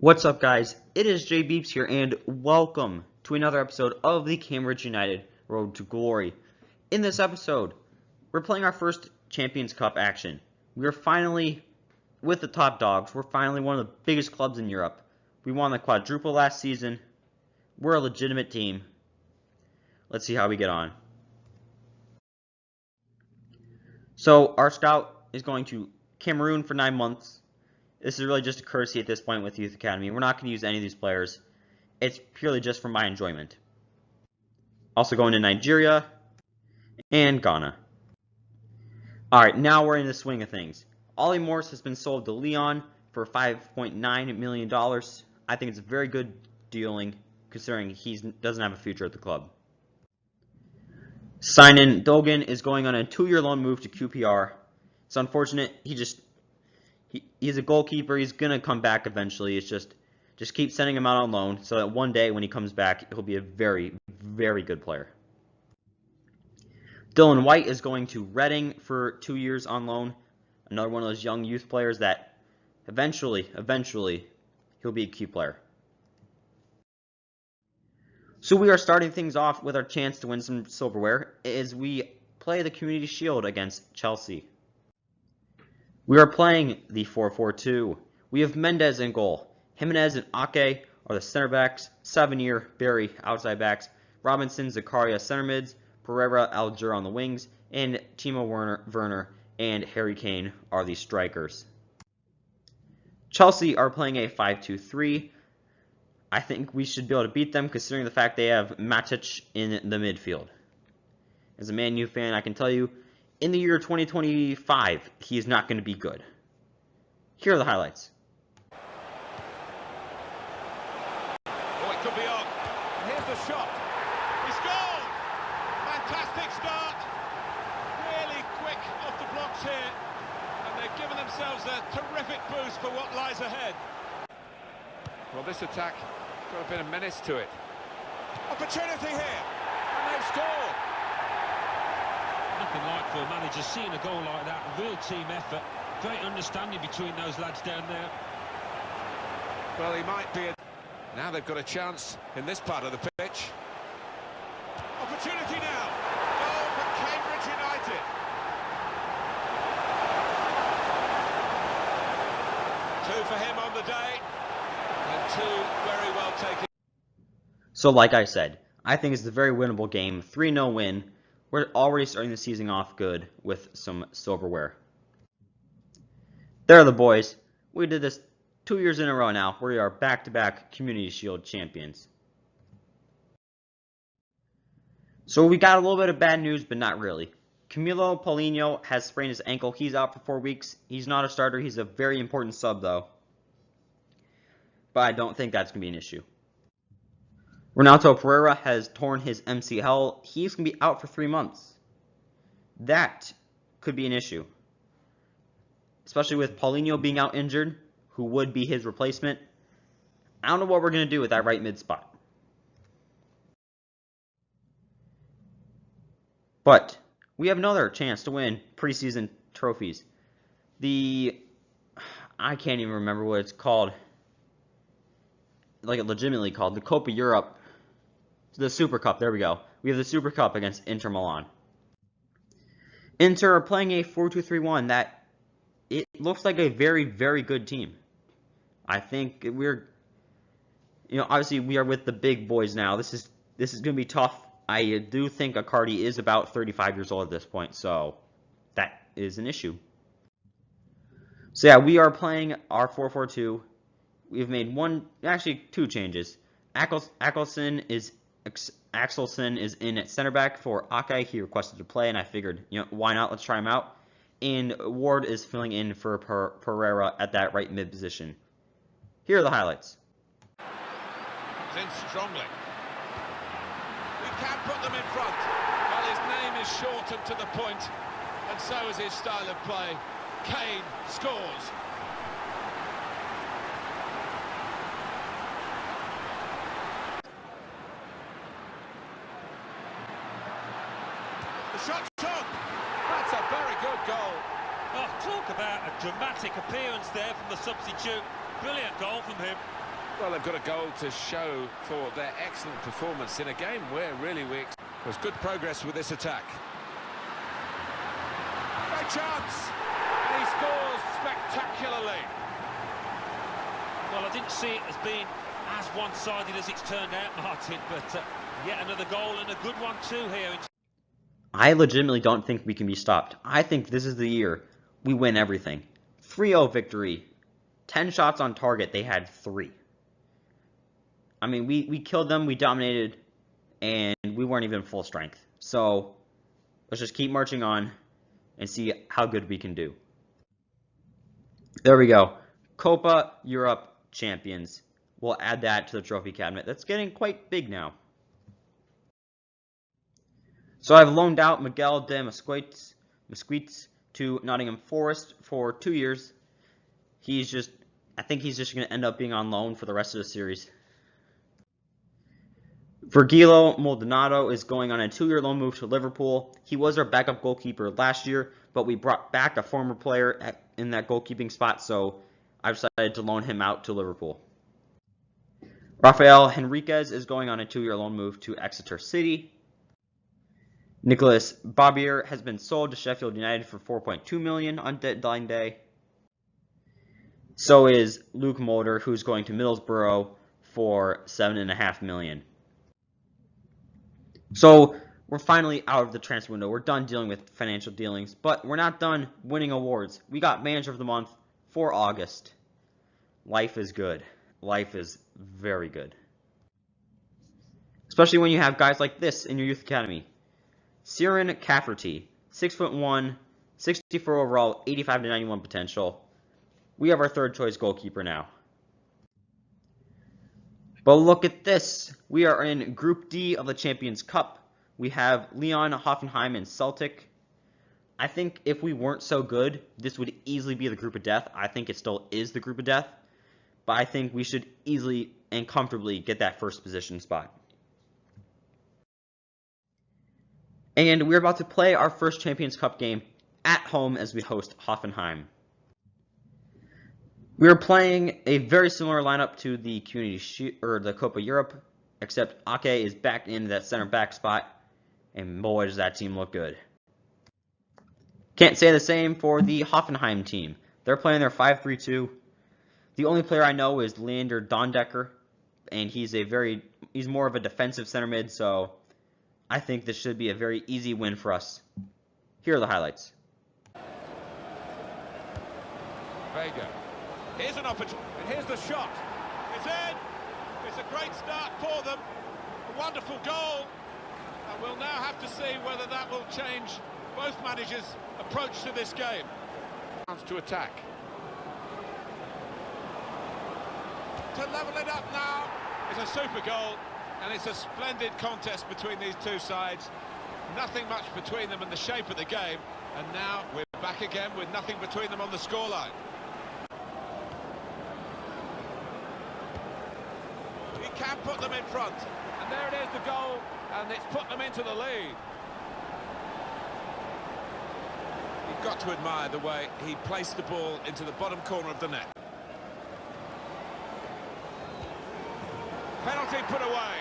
What's up, guys? It is Jay Beeps here, and welcome to another episode of the Cambridge United Road to Glory. In this episode, we're playing our first Champions Cup action. We are finally with the top dogs. We're finally one of the biggest clubs in Europe. We won the quadruple last season. We're a legitimate team. Let's see how we get on. So, our scout is going to Cameroon for 9 months. This is really just a courtesy at this point with Youth Academy. We're not going to use any of these players. It's purely just for my enjoyment. Also going to Nigeria and Ghana. Alright, now we're in the swing of things. Ollie Morse has been sold to Lyon for $5.9 million. I think it's a very good dealing considering he doesn't have a future at the club. Sinan Dogan is going on a 2-year loan move to QPR. It's unfortunate. He's a goalkeeper. He's going to come back eventually. It's just keep sending him out on loan so that one day when he comes back, he'll be a very, very good player. Dylan White is going to Reading for 2 years on loan. Another one of those young youth players that eventually, he'll be a key player. So we are starting things off with our chance to win some silverware as we play the Community Shield against Chelsea. We are playing the 4-4-2. We have Mendez in goal. Jimenez and Ake are the center backs. Savanier, Barry, outside backs. Robinson, Zakaria, center mids. Pereira, Alger on the wings. And Timo Werner and Harry Kane are the strikers. Chelsea are playing a 5-2-3. I think we should be able to beat them considering the fact they have Matic in the midfield. As a Man U fan, I can tell you, in the year 2025, he is not going to be good. Here are the highlights. Oh, it could be on. Here's the shot. He's scored! Fantastic start. Really quick off the blocks here. And they've given themselves a terrific boost for what lies ahead. Well, this attack got a bit of menace to it. Opportunity here. And they've scored. Nothing like for a manager seeing a goal like that. Real team effort. Great understanding between those lads down there. Well, he might be. Now they've got a chance in this part of the pitch. Opportunity now. Goal for Cambridge United. Two for him on the day. And two very well taken. So like I said, I think it's a very winnable game. 3-0 win. We're already starting the season off good with some silverware. There are the boys. We did this 2 years in a row now. We are back-to-back Community Shield champions. So we got a little bit of bad news, but not really. Camilo Paulinho has sprained his ankle. He's out for 4 weeks. He's not a starter. He's a very important sub, though. But I don't think that's going to be an issue. Renato Pereira has torn his MCL. He's going to be out for 3 months. That could be an issue. Especially with Paulinho being out injured, who would be his replacement. I don't know what we're going to do with that right mid spot. But we have another chance to win preseason trophies. I can't even remember what it's called. Like it legitimately called. The Copa Europe. The Super Cup, there we go. We have the Super Cup against Inter Milan. Inter are playing a 4-2-3-1 that it looks like a very, very good team. I think obviously we are with the big boys now. This is going to be tough. I do think Icardi is about 35 years old at this point, so that is an issue. So yeah, we are playing our 4-4-2. We've made two changes. Axelson is in at center back for Ake. He requested to play, and I figured, why not? Let's try him out. And Ward is filling in for Pereira at that right mid position. Here are the highlights. Comes in strongly. We can put them in front. Well, his name is shortened to the point, and so is his style of play. Kane scores. The shot's on. That's a very good goal. Oh, talk about a dramatic appearance there from the substitute. Brilliant goal from him. Well, they've got a goal to show for their excellent performance in a game where really was good progress with this attack. Great chance! And he scores spectacularly. Well, I didn't see it as being as one-sided as it's turned out, Martin, but yet another goal and a good one too here. I legitimately don't think we can be stopped. I think this is the year we win everything. 3-0 victory. 10 shots on target, they had 3. I mean, we killed them, we dominated, and we weren't even full strength. So, let's just keep marching on and see how good we can do. There we go. Copa Europe champions. We'll add that to the trophy cabinet. That's getting quite big now. So I've loaned out Miguel de Mesquites to Nottingham Forest for 2 years. I think he's just going to end up being on loan for the rest of the series. Virgilio Maldonado is going on a 2-year loan move to Liverpool. He was our backup goalkeeper last year, but we brought back a former player in that goalkeeping spot, so I decided to loan him out to Liverpool. Rafael Henriquez is going on a 2-year loan move to Exeter City. Nicolas Babier has been sold to Sheffield United for $4.2 million on deadline day. So is Luke Mulder, who's going to Middlesbrough for $7.5 million. So we're finally out of the transfer window. We're done dealing with financial dealings, but we're not done winning awards. We got Manager of the Month for August. Life is good. Life is very good. Especially when you have guys like this in your youth academy. Ciaran Cafferty, 6'1", 64 overall, 85 to 91 potential. We have our third choice goalkeeper now. But look at this. We are in Group D of the Champions Cup. We have Lyon, Hoffenheim, and Celtic. I think if we weren't so good, this would easily be the group of death. I think it still is the group of death. But I think we should easily and comfortably get that first position spot. And we're about to play our first Champions Cup game at home as we host Hoffenheim. We are playing a very similar lineup to the the Copa Europe, except Ake is back in that center back spot, and boy does that team look good. Can't say the same for the Hoffenheim team. They're playing their 5-3-2. The only player I know is Leander Dondecker, and he's more of a defensive center mid, so I think this should be a very easy win for us. Here are the highlights. Vega. Here's an opportunity. Here's the shot. It's in. It's a great start for them. A wonderful goal. And we'll now have to see whether that will change both managers' approach to this game. To attack. To level it up now. It's a super goal. And it's a splendid contest between these two sides. Nothing much between them in the shape of the game. And now we're back again with nothing between them on the scoreline. He can put them in front. And there it is, the goal. And it's put them into the lead. You've got to admire the way he placed the ball into the bottom corner of the net. Penalty put away.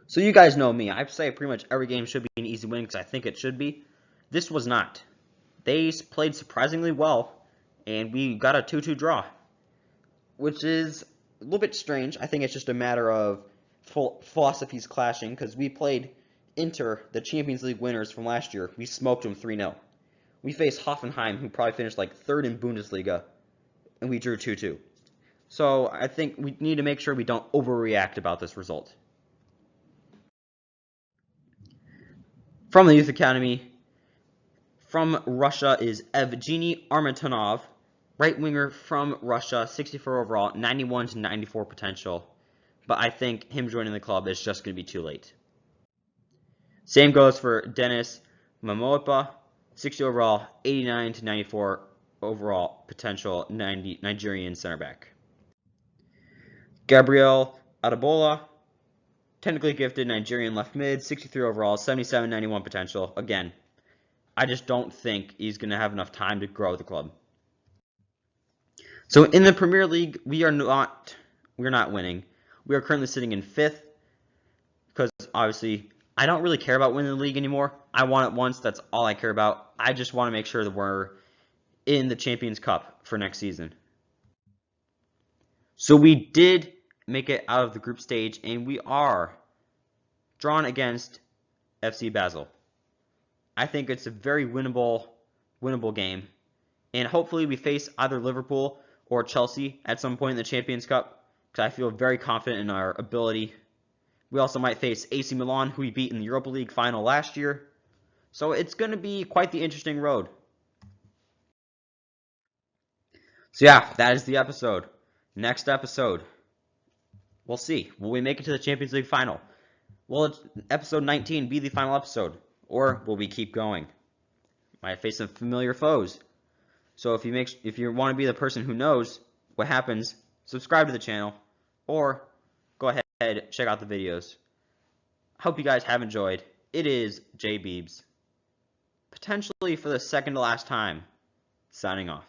So you guys know me. I say pretty much every game should be an easy win because I think it should be. This was not. They played surprisingly well, and we got a 2-2 draw, which is a little bit strange. I think it's just a matter of philosophies clashing because we played Inter, the Champions League winners from last year. We smoked them 3-0. We faced Hoffenheim, who probably finished like third in Bundesliga, and we drew 2-2. So I think we need to make sure we don't overreact about this result. From the Youth Academy, from Russia is Evgeny Armatonov, right winger from Russia, 64 overall, 91 to 94 potential. But I think him joining the club is just going to be too late. Same goes for Denis Mamoipa, 60 overall, 89 to 94 overall potential, Nigerian center back. Gabriel Adebola, Technically gifted Nigerian left mid, 63 overall, 77, 91 potential. Again, I just don't think he's going to have enough time to grow the club. So in the Premier League, we're not winning. We are currently sitting in 5th because obviously I don't really care about winning the league anymore. I won it once. That's all I care about. I just want to make sure that we're in the Champions Cup for next season. So we did make it out of the group stage, and we are drawn against FC Basel. I think it's a very winnable game, and hopefully we face either Liverpool or Chelsea at some point in the Champions Cup, because I feel very confident in our ability. We also might face AC Milan, who we beat in the Europa League final last year. So it's going to be quite the interesting road. So yeah, that is the episode. Next episode, we'll see. Will we make it to the Champions League final? Will episode 19 be the final episode? Or will we keep going? Might face some familiar foes. So if you want to be the person who knows what happens, subscribe to the channel, or go ahead, check out the videos. Hope you guys have enjoyed. It is J Beebs, potentially for the second to last time, signing off.